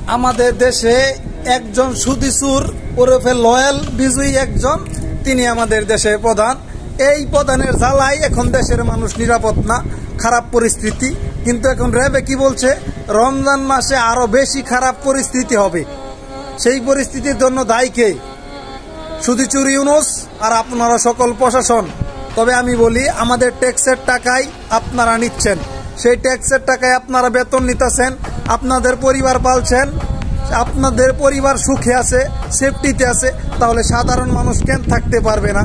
আমাদের দেশে একজন সুদিসুর ওরফে লয়াল বিজয়ী একজন, তিনি আমাদের দেশের প্রধান। এই প্রধানের জ্বালায় এখন দেশের মানুষ নিরাপদ না, খারাপ পরিস্থিতি। কিন্তু এখন র্যাবে কি বলছে, রমজান মাসে আরো বেশি খারাপ পরিস্থিতি হবে। সেই পরিস্থিতির জন্য দায়ী কে? সুদিচুর ইউনূস আর আপনারা সকল প্রশাসন। তবে আমি বলি, আমাদের ট্যাক্সের টাকায় আপনারা নিচ্ছেন, সেই ট্যাক্সের টাকায় আপনারা বেতন নিতেছেন, আপনাদের পরিবার পালছেন, আপনাদের পরিবার সুখে আছে, সেফটিতে আছে। তাহলে সাধারণ মানুষ কেন থাকতে পারবে না?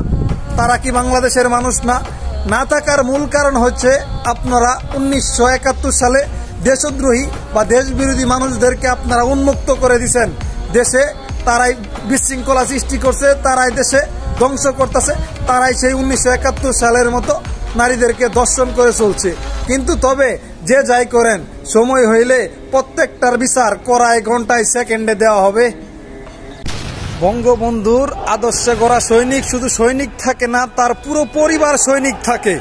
তারা কি বাংলাদেশের মানুষ না? না থাকার মূল কারণ হচ্ছে আপনারা 1971 সালে দেশদ্রোহী বা দেশবিরোধী মানুষদেরকে আপনারা উন্মুক্ত করে দিয়েছেন দেশে। তারাই বিশৃঙ্খলা সৃষ্টি করছে, তারাই দেশে ধ্বংস করতেছে, তারাই সেই 1971 সালের মতো নারীদেরকে দর্শন করে চলছে। কিন্তু তবে যে যাই করেন, সময় হইলে প্রত্যেকটার বিচার কড়ায় ঘন্টায় সেকেন্ডে দেওয়া হবে। বঙ্গবন্ধুর আদর্শে গড়া সৈনিক শুধু সৈনিক থাকে না, তার পুরো পরিবার সৈনিক থাকে।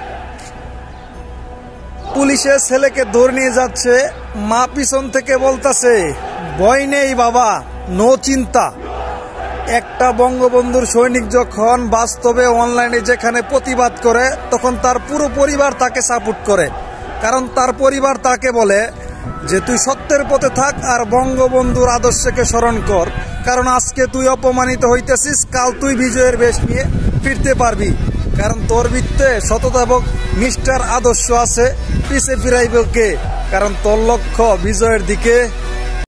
পুলিশের ছেলেকে ধরে নিয়ে যাচ্ছে, মা পিছন থেকে বলতেছে ভয় নেই বাবা, নো চিন্তা। একটা বঙ্গবন্ধুর সৈনিক যখন বাস্তবে অনলাইনে যেখানে প্রতিবাদ করে, তখন তার পুরো পরিবার তাকে সাপোর্ট করে। কারণ তার পরিবার তাকে বলে যে তুই সত্যের পথে থাক আর বঙ্গবন্ধুর আদর্শকে স্মরণ কর। কারণ আজকে তুই অপমানিত হইতেছিস, কাল তুই বিজয়ের বেশ নিয়ে ফিরতে পারবি। কারণ তোর ভিত্তে সততা এবং নিষ্ঠার আদর্শ আছে, পিছে ফিরাইব কে? কারণ তোর লক্ষ্য বিজয়ের দিকে।